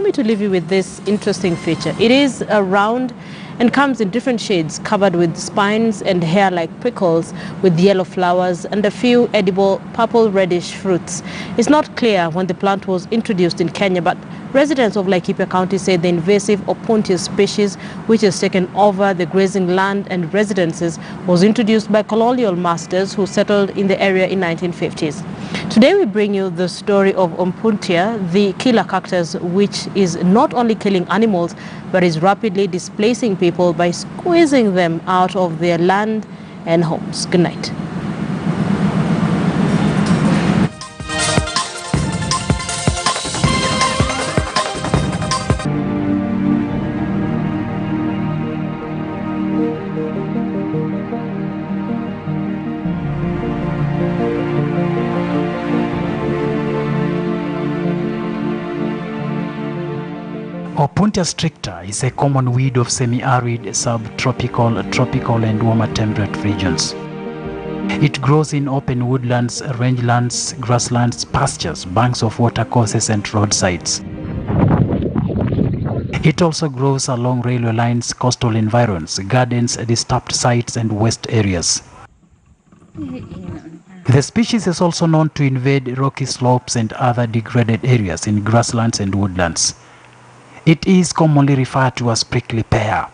me to leave you with this interesting feature. It is round and comes in different shades, covered with spines and hair-like prickles with yellow flowers and a few edible purple-reddish fruits. It's not clear when the plant was introduced in Kenya, but residents of Laikipia County say the invasive Opuntia species, which has taken over the grazing land and residences, was introduced by colonial masters who settled in the area in 1950s. Today we bring you the story of Opuntia, the killer cactus, which is not only killing animals, but is rapidly displacing people by squeezing them out of their land and homes. Good night. Opuntia stricta is a common weed of semi-arid, subtropical, tropical and warmer temperate regions. It grows in open woodlands, rangelands, grasslands, pastures, banks of watercourses and roadsides. It also grows along railway lines, coastal environs, gardens, disturbed sites and waste areas. The species is also known to invade rocky slopes and other degraded areas in grasslands and woodlands. It is commonly referred to as prickly pear.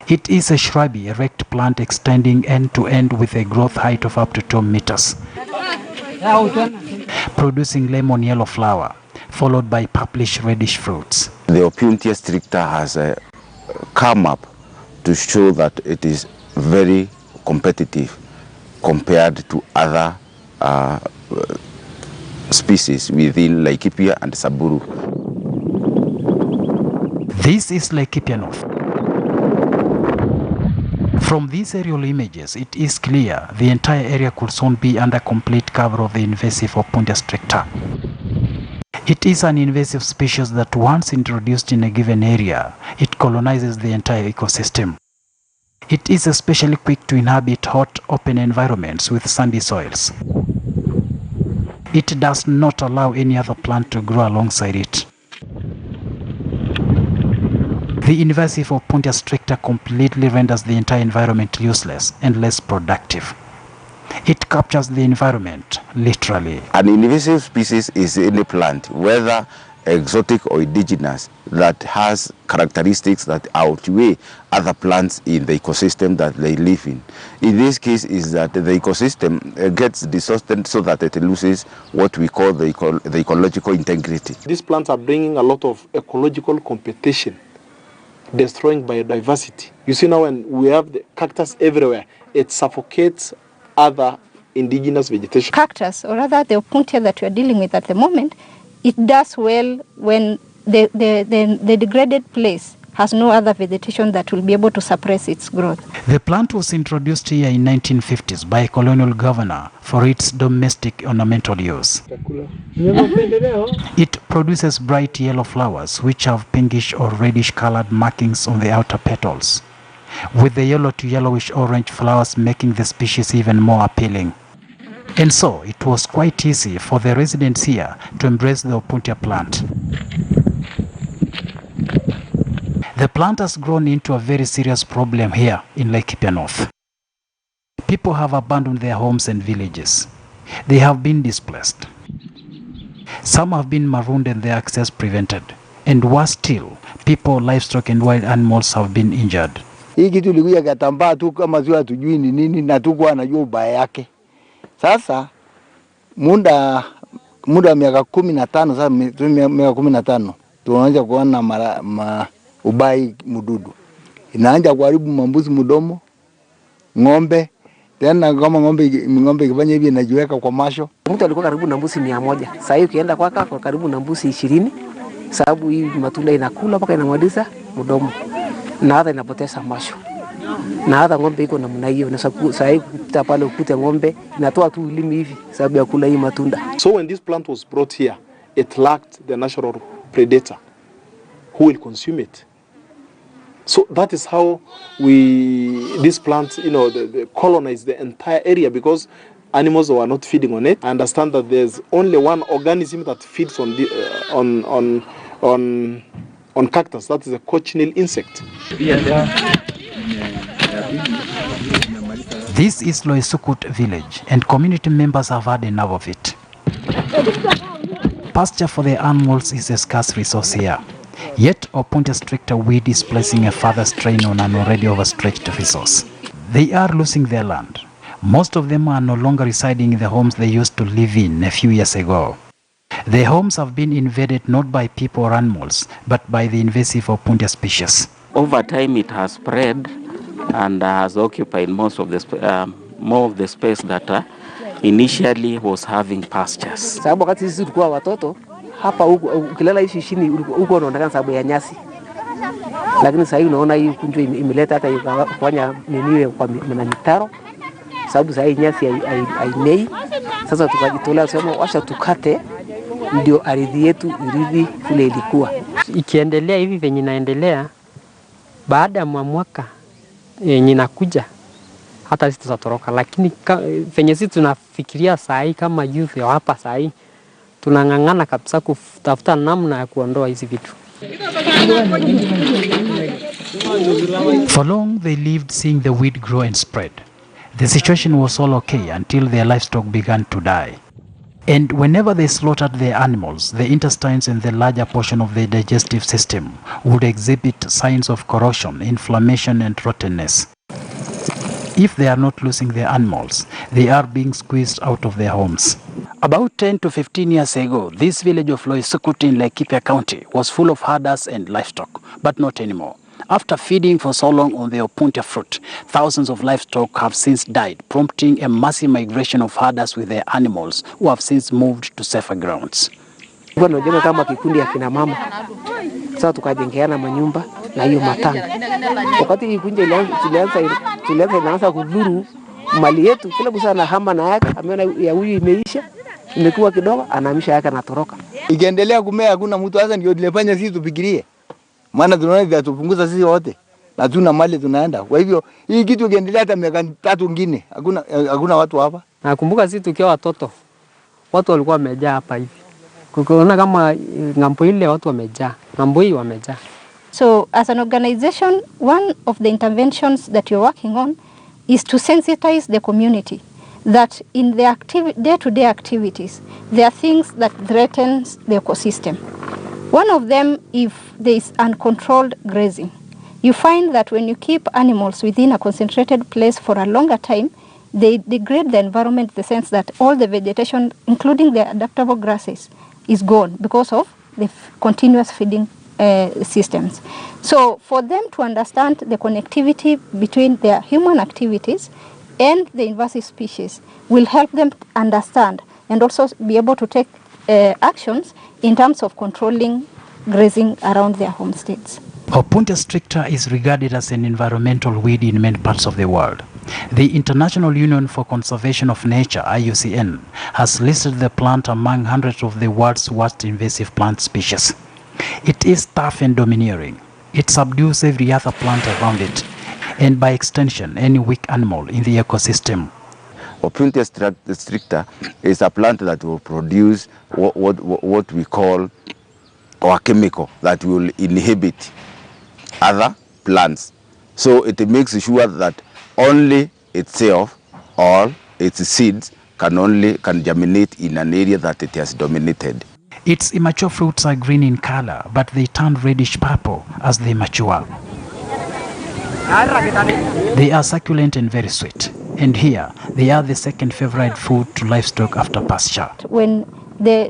It is a shrubby, erect plant extending end to end with a growth height of up to 2 meters, producing lemon yellow flower, followed by purplish reddish fruits. The Opuntia stricta has come up to show that it is very competitive compared to other species within Laikipia and Samburu. This is Laikipia North. From these aerial images, it is clear the entire area could soon be under complete cover of the invasive Opuntia stricta. It is an invasive species that once introduced in a given area, it colonizes the entire ecosystem. It is especially quick to inhabit hot, open environments with sandy soils. It does not allow any other plant to grow alongside it. The invasive Opuntia stricta completely renders the entire environment useless and less productive. It captures the environment, literally. An invasive species is any plant, whether exotic or indigenous, that has characteristics that outweigh other plants in the ecosystem that they live in. In this case is that the ecosystem gets distorted so that it loses what we call the ecological integrity. These plants are bringing a lot of ecological competition, destroying biodiversity. You see now when we have the cactus everywhere, it suffocates other indigenous vegetation. Cactus, or rather the Opuntia that we are dealing with at the moment, it does well when the degraded place has no other vegetation that will be able to suppress its growth. The plant was introduced here in 1950s by a colonial governor for its domestic ornamental use. It produces bright yellow flowers which have pinkish or reddish colored markings on the outer petals, with the yellow to yellowish orange flowers making the species even more appealing. And so it was quite easy for the residents here to embrace the Opuntia plant. The plant has grown into a very serious problem here in Laikipia North. People have abandoned their homes and villages. They have been displaced. Some have been marooned and their access prevented. And worse still, people, livestock and wild animals have been injured. Hii kitu ilikuja katambaa tu kama zua tujui ni nini na tukuwa na jua ubaya yake. Sasa muda miaka 15 sasa miaka 15 tunaanza kuona ubai mududu. Inaanza kuharibu mambuzi mdomo, ng'ombe, tena kama ng'ombe ikifanya hivi inajiweka kwa masho. Mtu alikuwa karibu na mbuzi 100. Sasa hivi ukienda kwaka kwa karibu na mbuzi 20 sababu hii matunda inakula mpaka inamwadiza mdomo. Na hata inapoteza masho. Na hata ng'ombe iko namna hiyo, na sasa hivi kupita pale ukute ng'ombe inatoa tu ulimi hivi sababu ya kula hii matunda. So when this plant was brought here, it lacked the natural predator who will consume it. So that is how this plant, they colonized the entire area because animals were not feeding on it. I understand that there's only one organism that feeds on on cactus. That is a cochineal insect. This is Loisukut village, and community members have had enough of it. Pasture for the animals is a scarce resource here. Yet, Opuntia stricter weed is placing a further strain on an already overstretched resource. They are losing their land. Most of them are no longer residing in the homes they used to live in a few years ago. The homes have been invaded not by people or animals, but by the invasive Opuntia species. Over time, it has spread and has occupied most of the more of the space that initially was having pastures. Sababu wakati sisi tulikuwa watoto hapa huko ukilala hivi chini huko unaonekana sababu ya nyasi. Lakini sasa hivi unaona hii kunjwa imeleta hata kufanya niniwe kwa mitaro. Sababu sasa hii nyasi haimei. Sasa tukajitolea kusema washa tukate ndio ardhi yetu irudi vile ilikuwa. Ikiendelea hivi venye inaendelea, baada ya mwaka yenye inakuja hata sisi tutatoroka, lakini venye sisi tunafikiria saa hii kama youth ya hapa saa hii tunang'ang'ana kabisa kutafuta namna ya kuondoa hizi vitu. For long they lived seeing the weed grow and spread. The situation was all okay until their livestock began to die. And whenever they slaughtered their animals, the intestines and the larger portion of their digestive system would exhibit signs of corrosion, inflammation and rottenness. If they are not losing their animals, they are being squeezed out of their homes. About 10 to 15 years ago, this village of Loisukut in Laikipia County was full of herders and livestock, but not anymore. After feeding for so long on the Opuntia fruit, thousands of livestock have since died, prompting a massive migration of herders with their animals who have since moved to safer grounds. Tunajenga kama kikundi ya kina mama. Sasa tukajengeana manyumba na hiyo matanga. Wakati kikundi tulianza kudhuru mali yetu, kila msana hama na yake, ameona ya huyu imeisha, imekuwa kidogo, anahamisha yake na toroka. Ikiendelea kumea hakuna mtu, hasa ndio tulifanya sisi tufikirie. Maana tunaona vya tupunguza sisi wote. Na tuna mali tunaenda. Kwa hivyo hii kitu ikiendelea hata miaka 3 nyingine, hakuna watu hapa. Nakumbuka sisi tukiwa watoto, watu walikuwa wamejaa hapa hivi. Kukiona kama ngambo ile watu wamejaa, ngambo hii wamejaa. So as an organization, one of the interventions that you're working on is to sensitize the community that in their day-to-day activities, there are things that threatens the ecosystem. One of them, if there is uncontrolled grazing, you find that when you keep animals within a concentrated place for a longer time, they degrade the environment in the sense that all the vegetation, including the adaptable grasses, is gone because of the continuous feeding systems. So for them to understand the connectivity between their human activities and the invasive species will help them understand and also be able to take actions in terms of controlling grazing around their homesteads. Opuntia stricta is regarded as an environmental weed in many parts of the world. The International Union for Conservation of Nature, IUCN, has listed the plant among hundreds of the world's worst invasive plant species. It is tough and domineering. It subdues every other plant around it, and by extension, any weak animal in the ecosystem. Opuntia stricta is a plant that will produce what we call a chemical that will inhibit other plants. So it makes sure that only itself or its seeds can germinate in an area that it has dominated. Its immature fruits are green in color, but they turn reddish purple as they mature. They are succulent and very sweet. And here, they are the second favorite food to livestock after pasture. When the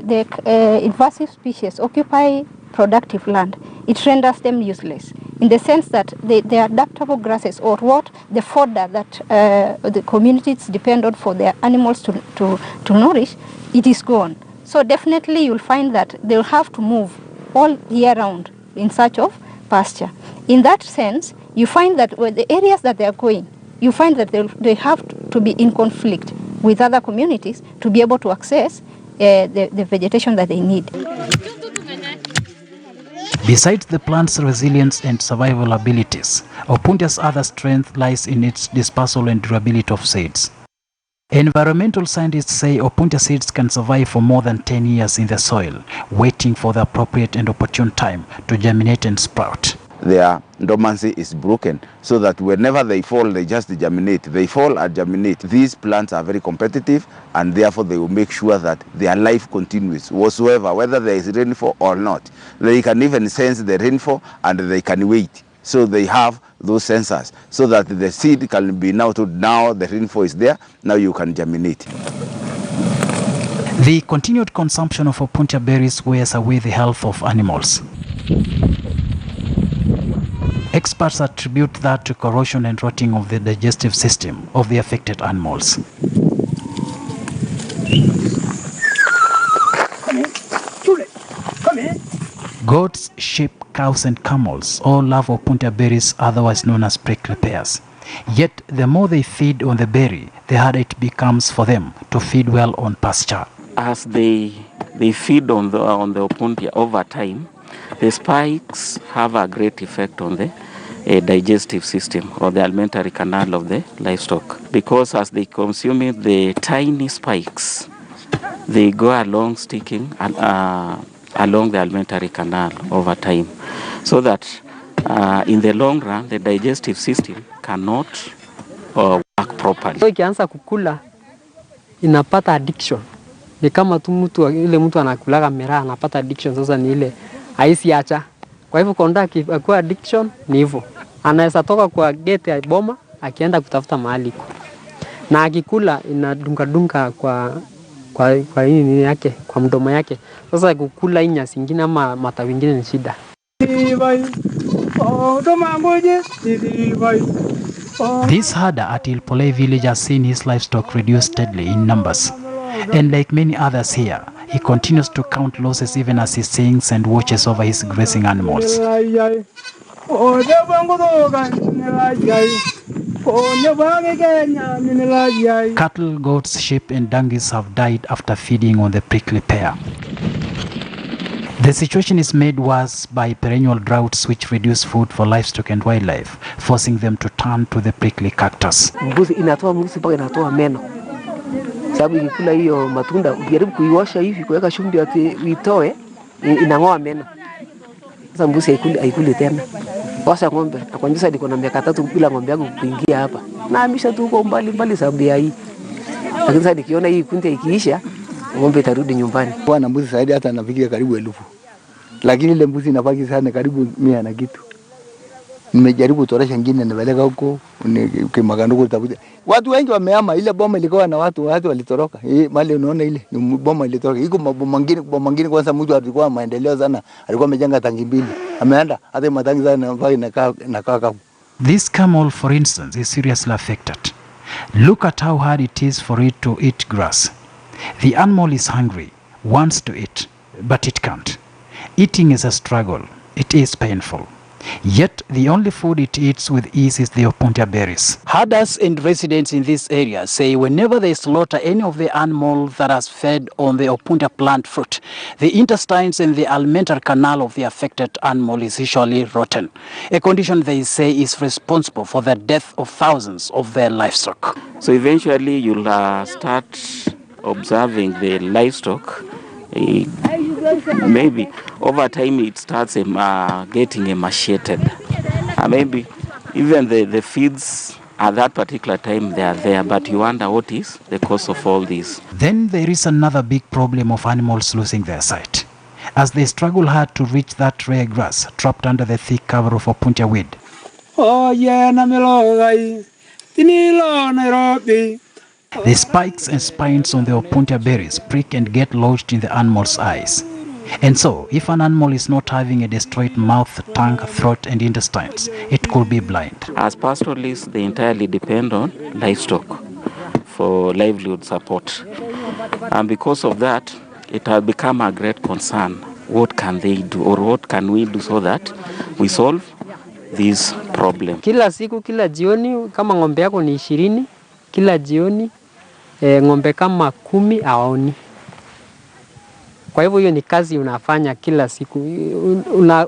invasive species occupy productive land, it renders them useless in the sense that the adaptable grasses or what the fodder that the communities depend on for their animals to nourish, it is gone. So definitely you'll find that they'll have to move all year round in search of pasture. In that sense, you find that with the areas that they are going, you find that they have to be in conflict with other communities to be able to access the vegetation that they need. Besides the plant's resilience and survival abilities, Opuntia's other strength lies in its dispersal and durability of seeds. Environmental scientists say Opuntia seeds can survive for more than 10 years in the soil, waiting for the appropriate and opportune time to germinate and sprout. Their dormancy is broken, so that whenever they fall, they just germinate. They fall and germinate. These plants are very competitive, and therefore they will make sure that their life continues whatsoever, whether there is rainfall or not. They can even sense the rainfall, and they can wait. So they have those sensors, so that the seed can be now told, now the rainfall is there, now you can germinate. The continued consumption of Opuntia berries wears away the health of animals. Experts attribute that to corrosion and rotting of the digestive system of the affected animals. Goats, sheep, cows and camels all love Opuntia berries, otherwise known as prickly pears. Yet the more they feed on the berry, the harder it becomes for them to feed well on pasture. As they feed on the Opuntia over time, the spikes have a great effect on the digestive system or the alimentary canal of the livestock, because as they consume it, the tiny spikes, they go along sticking along the alimentary canal over time, so that in the long run the digestive system cannot work properly. So ikianza kukula inapata addiction. Ni kama tu mtu anakulaga miraa anapata addiction, sasa ni ile haisi acha. Kwa hivyo konda akiwa addiction ni hivyo. Anaweza toka kwa gate ya boma akienda kutafuta mahali iko. Na akikula inadunga kwa nini yake, kwa mdomo yake. Sasa kukula hii nyasi nyingine ama matawi mengine ni shida. This herder at Ilpolei village has seen his livestock reduce steadily in numbers. And like many others here, he continues to count losses even as he sings and watches over his grazing animals. Cattle, goats, sheep and donkeys have died after feeding on the prickly pear. The situation is made worse by perennial droughts which reduce food for livestock and wildlife, forcing them to turn to the prickly cactus. Mbuzi inatoa mpaka inatoa meno. Sababu ikikula hiyo matunda, ukijaribu kuiosha hivi kuweka shumbi ati uitoe, inang'oa meno. Sasa mbuzi haikuli tena. Osha ng'ombe, nakwambia niko na miaka 3 bila ng'ombe yangu kuingia hapa. Naamisha tu huko mbali sababu ya hii. Lakini sasa nikiona hii kunde ikiisha, ng'ombe itarudi nyumbani. Kwa na mbuzi zaidi hata nafikiria karibu 1000. Lakini ile mbuzi inabaki sana karibu 100 na kitu. Nimejaribu kutoresha nyingine nipeleka huko, Kimagandugu tafuta. Watu wengi wamehama, ile boma ilikuwa na watu walitoroka. Mali unaona ile ni boma ilitoroka. Iko maboma mengine kwanza mtu alikuwa maendeleo sana, alikuwa amejenga tangi 2. Ameenda hata matangi sana nakaa. This camel, for instance, is seriously affected. Look at how hard it is for it to eat grass. The animal is hungry, wants to eat, but it can't. Eating is a struggle. It is painful. Yet the only food it eats with ease is the Opuntia berries. Herders and residents in this area say whenever they slaughter any of the animal that has fed on the Opuntia plant fruit, the intestines and the alimentary canal of the affected animal is usually rotten, a condition they say is responsible for the death of thousands of their livestock. So eventually you'll start observing the livestock. Maybe over time it starts getting emaciated. Maybe even the feeds at that particular time they are there, but you wonder what is the cause of all this. Then there is another big problem of animals losing their sight, as they struggle hard to reach that rare grass trapped under the thick cover of Opuntia weed. The spikes and spines on the Opuntia berries prick and get lodged in the animal's eyes. And so, if an animal is not having a destroyed mouth, tongue, throat and intestines, it could be blind. As pastoralists, they entirely depend on livestock for livelihood support. And because of that, it has become a great concern. What can they do, or what can we do so that we solve this problem? Kila siku, kila jioni, kama ng'ombe yako ni 20, kila jioni ng'ombe kama 10 hawaoni. Kwa hivyo hiyo ni kazi unafanya kila siku.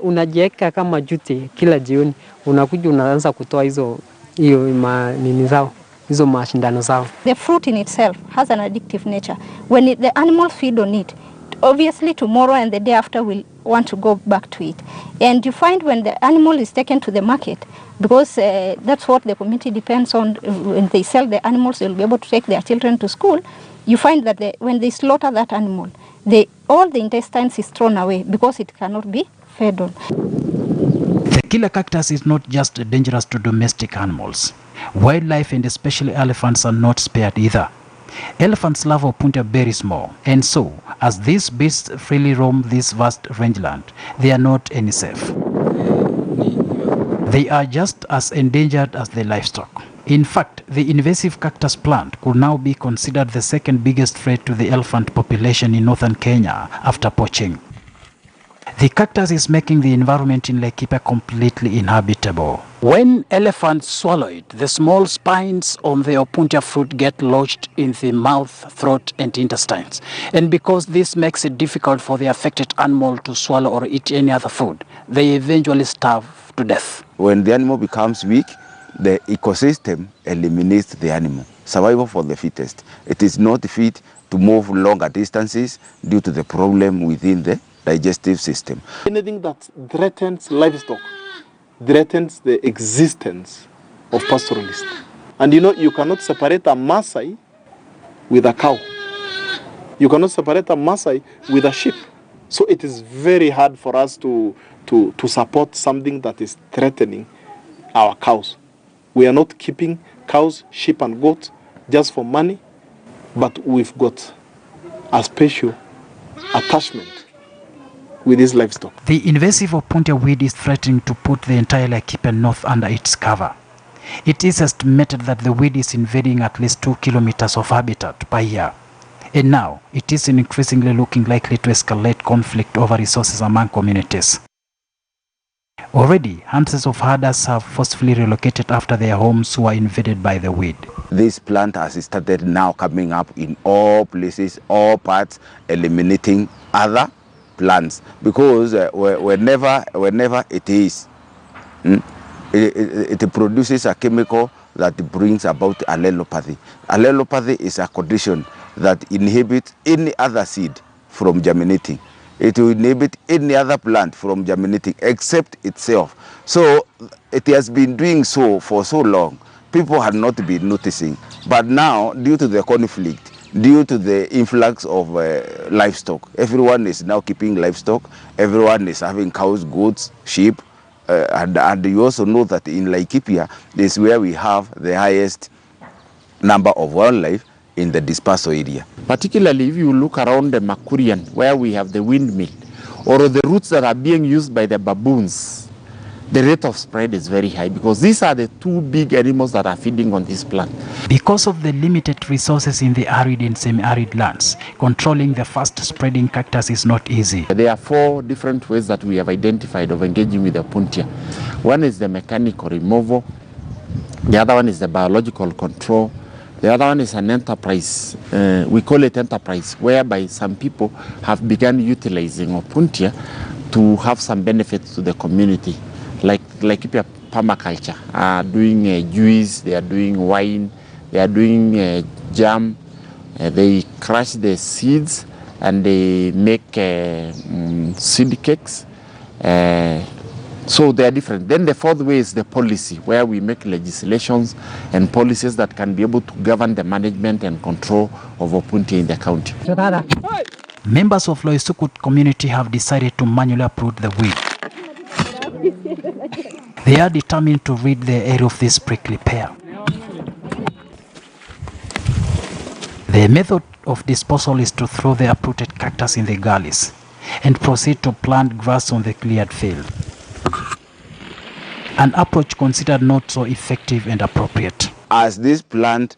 Unajiweka kama duty kila jioni. Unakuja unaanza kutoa hiyo nini zao. hizo mashindano zao. The fruit in itself has an addictive nature. When the animals feed on it, obviously tomorrow and the day after will want to go back to it. And you find when the animal is taken to the market, because that's what the community depends on, when they sell the animals, they'll be able to take their children to school. You find that when they slaughter that animal, all the intestines is thrown away because it cannot be fed on. The killer cactus is not just dangerous to domestic animals. Wildlife and especially elephants are not spared either. Elephants love Opuntia berries more, and so, as these beasts freely roam this vast rangeland, they are not any safe. They are just as endangered as the livestock. In fact, the invasive cactus plant could now be considered the second biggest threat to the elephant population in northern Kenya after poaching. The cactus is making the environment in Laikipia completely inhabitable. When elephants swallow it, the small spines on the Opuntia fruit get lodged in the mouth, throat, and intestines. And because this makes it difficult for the affected animal to swallow or eat any other food, they eventually starve to death. When the animal becomes weak, the ecosystem eliminates the animal. Survival for the fittest. It is not fit to move longer distances due to the problem within the digestive system. Anything that threatens livestock threatens the existence of pastoralists. And you cannot separate a Maasai with a cow. You cannot separate a Maasai with a sheep. So it is very hard for us to support something that is threatening our cows. We are not keeping cows, sheep and goats just for money, but we've got a special attachment with these livestock. The invasive Opuntia weed is threatening to put the entire Laikipia north under its cover. It is estimated that the weed is invading at least 2 kilometers of habitat per year. And now, it is increasingly looking likely to escalate conflict over resources among communities. Already, hundreds of herders have forcefully relocated after their homes were invaded by the weed. This plant has started now coming up in all places, all parts, eliminating other plants, because whenever it is, it produces a chemical that brings about allelopathy. Allelopathy is a condition that inhibits any other seed from germinating. It will inhibit any other plant from germinating except itself. So it has been doing so for so long. People had not been noticing. But now, due to the conflict, due to the influx of livestock, everyone is now keeping livestock. Everyone is having cows, goats, sheep. And you also know that in Laikipia is where we have the highest number of wildlife in the dispersal area. Particularly if you look around the Makurian, where we have the windmill, or the routes that are being used by the baboons, the rate of spread is very high, because these are the two big animals that are feeding on this plant. Because of the limited resources in the arid and semi-arid lands, controlling the fast-spreading cactus is not easy. There are 4 different ways that we have identified of engaging with the Opuntia. One is the mechanical removal, the other one is the biological control, the other one is an enterprise, we call it enterprise, whereby some people have begun utilizing Opuntia to have some benefits to the community, like Laikipia permaculture, doing juice, they are doing wine, they are doing jam, they crush the seeds and they make seed cakes. So they are different. Then the 4th way is the policy, where we make legislations and policies that can be able to govern the management and control of Opuntia in the county. Members of Loisukut community have decided to manually uproot the weed. They are determined to rid the area of this prickly pear. The method of disposal is to throw the uprooted cactus in the gullies and proceed to plant grass on the cleared field. An approach considered not so effective and appropriate. As this plant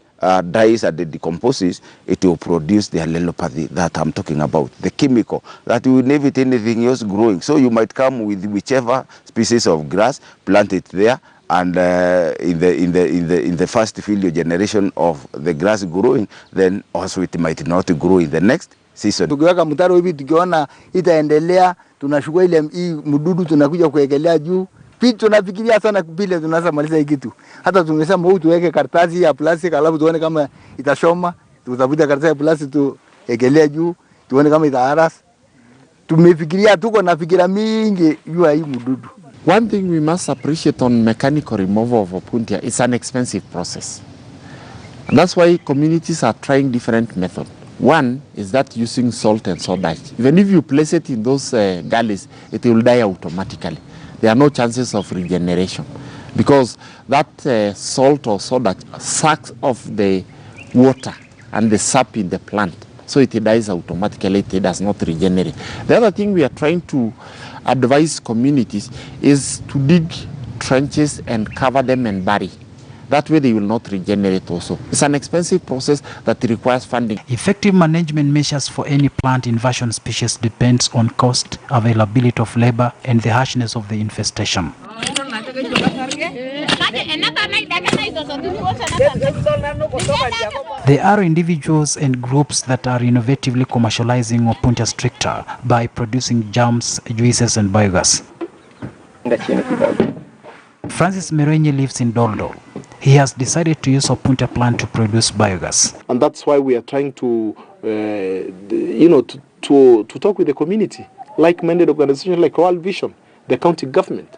dies and decomposes, it will produce the allelopathy that I'm talking about, the chemical that will inhibit anything else growing. So you might come with whichever species of grass, plant it there, and in the first filio generation of the grass growing, then also it might not grow in the next season. Tukiweka mtaro hivi tukiona itaendelea, tunashukua ile mdudu tunakuja kuekelea juu, tunafikiria sana vile tunaweza maliza hii kitu. Hata tumesema huu tuweke karatasi ya plastic alafu tuone kama itashoma, tutavuta karatasi ya plastic tuekelea juu, tuone kama itaharas. Tumefikiria, tuko na fikira mingi juu ya hii mdudu. One thing we must appreciate on mechanical removal of Opuntia, it's an expensive process. And that's why communities are trying different methods. One is that using salt and soda ash. Even if you place it in those gullies, it will die automatically. There are no chances of regeneration because that salt or soda sucks off the water and the sap in the plant. So it dies automatically, it does not regenerate. The other thing we are trying to advise communities is to dig trenches and cover them and bury. That way they will not regenerate also. It's an expensive process that requires funding. Effective management measures for any plant invasion species depends on cost, availability of labor, and the harshness of the infestation. There are individuals and groups that are innovatively commercializing Opuntia stricta by producing jams, juices, and biogas. Francis Merenye lives in Doldo. He has decided to use Opuntia plant to produce biogas. And that's why we are trying to, to talk with the community, like-minded organizations like World Vision, the county government,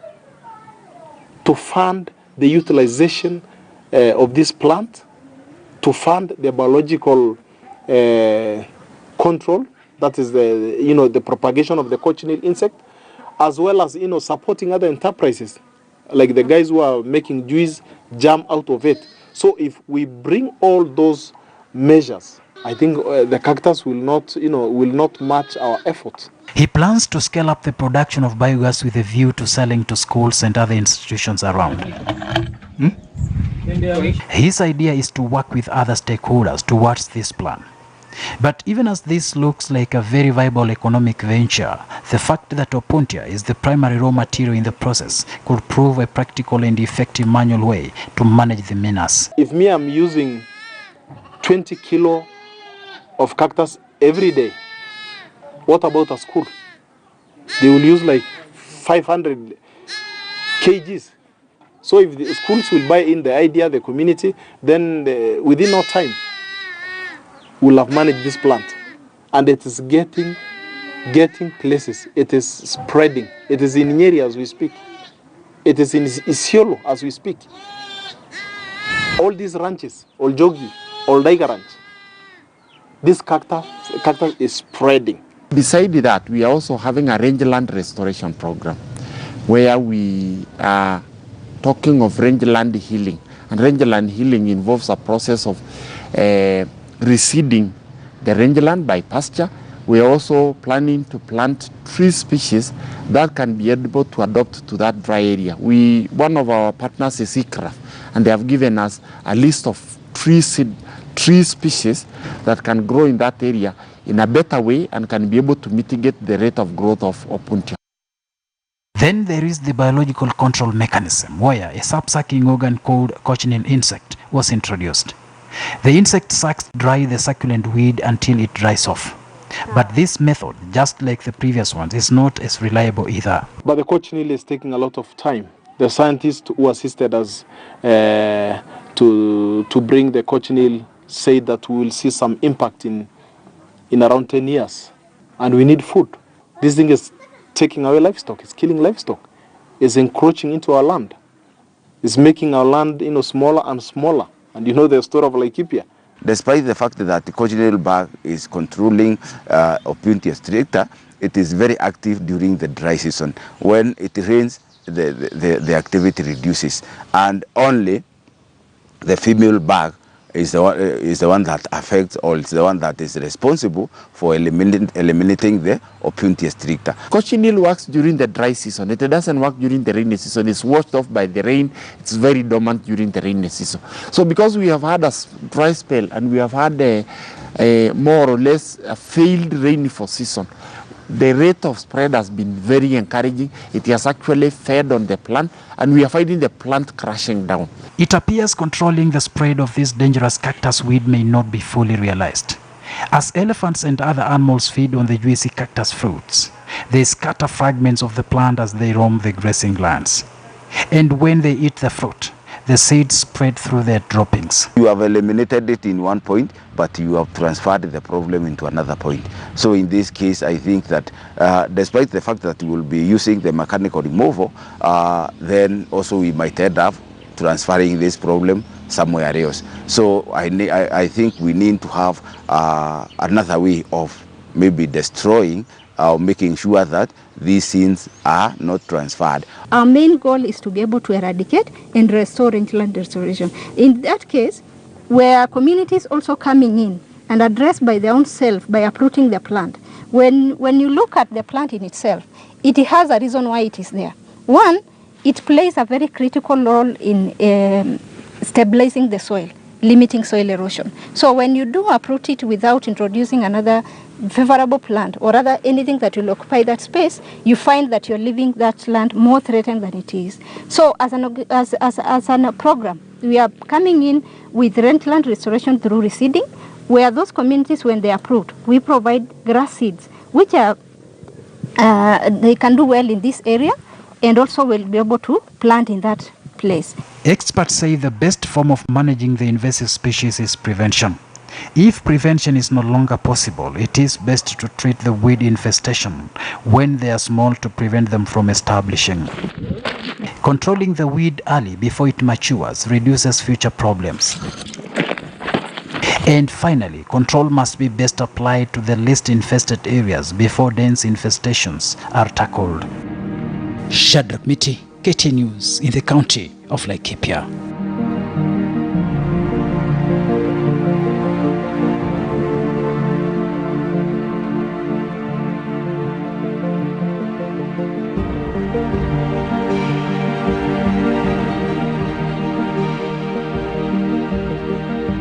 to fund the utilization of this plant, to fund the biological control, that is the propagation of the cochineal insect, as well as supporting other enterprises like the guys who are making juice, jam out of it. So if we bring all those measures, I think the cactus will not match our effort. He plans to scale up the production of biogas with a view to selling to schools and other institutions around. His idea is to work with other stakeholders towards this plan. But even as this looks like a very viable economic venture, the fact that Opuntia is the primary raw material in the process could prove a practical and effective manual way to manage the menace. If I'm using 20 kilo of cactus every day, what about a school? They will use like 500 kgs. So if the schools will buy in the idea, the community, then within no time, we'll have managed this plant. And it is getting places. It is spreading. It is in Nyeri as we speak. It is in Isiolo as we speak. All these ranches, Oljogi, Oldaiga Ranch, this cactus is spreading. Beside that, we are also having a rangeland restoration program where we are talking of rangeland healing. And rangeland healing involves a process of reseeding the rangeland by pasture. We are also planning to plant tree species that can be able to adopt to that dry area. One of our partners is ICRAF, and they have given us a list of tree species that can grow in that area in a better way and can be able to mitigate the rate of growth of Opuntia. Then there is the biological control mechanism, where a sap-sucking organ called cochineal insect was introduced. The insect sucks dry the succulent weed until it dries off. But this method, just like the previous ones, is not as reliable either. But the cochineal is taking a lot of time. The scientists who assisted us to bring the cochineal said that we will see some impact in around 10 years. And we need food. This thing is taking away livestock. It's killing livestock. It's encroaching into our land. It's making our land smaller and smaller. And you know the story of Laikipia. Despite the fact that the cochineal bug is controlling Opuntia stricta, it is very active during the dry season. When it rains, the activity reduces, and only the female bug is the one that affects, or is the one that is responsible for eliminating the Opuntia stricta. Cochineal works during the dry season. It doesn't work during the rainy season. It's washed off by the rain. It's very dormant during the rainy season. So because we have had a dry spell and we have had a more or less a failed rainfall season, the rate of spread has been very encouraging. It has actually fed on the plant, and we are finding the plant crashing down. It appears controlling the spread of this dangerous cactus weed may not be fully realized. As elephants and other animals feed on the juicy cactus fruits, they scatter fragments of the plant as they roam the grazing lands. And when they eat the fruit, the seeds spread through their droppings. You have eliminated it in one point, but you have transferred the problem into another point. So in this case, I think that despite the fact that we will be using the mechanical removal, then also we might end up transferring this problem somewhere else. So I think we need to have another way of maybe destroying or making sure that these sins are not transferred. Our main goal is to be able to eradicate and restore rangeland restoration. In that case, where communities also coming in and address by their own self by uprooting the plant. When you look at the plant in itself, it has a reason why it is there. One, it plays a very critical role in stabilizing the soil, limiting soil erosion. So when you do uproot it without introducing another favorable plant or rather anything that will occupy that space, you find that you're leaving that land more threatened than it is. So as a program, we are coming in with rangeland restoration through reseeding, where those communities, when they are approved, we provide grass seeds, which are they can do well in this area and also will be able to plant in that place. Experts say the best form of managing the invasive species is prevention. If prevention is no longer possible, it is best to treat the weed infestation when they are small to prevent them from establishing. Controlling the weed early before it matures reduces future problems. And finally, control must be best applied to the least infested areas before dense infestations are tackled. Shadrach Miti, KT News in the county of Laikipia.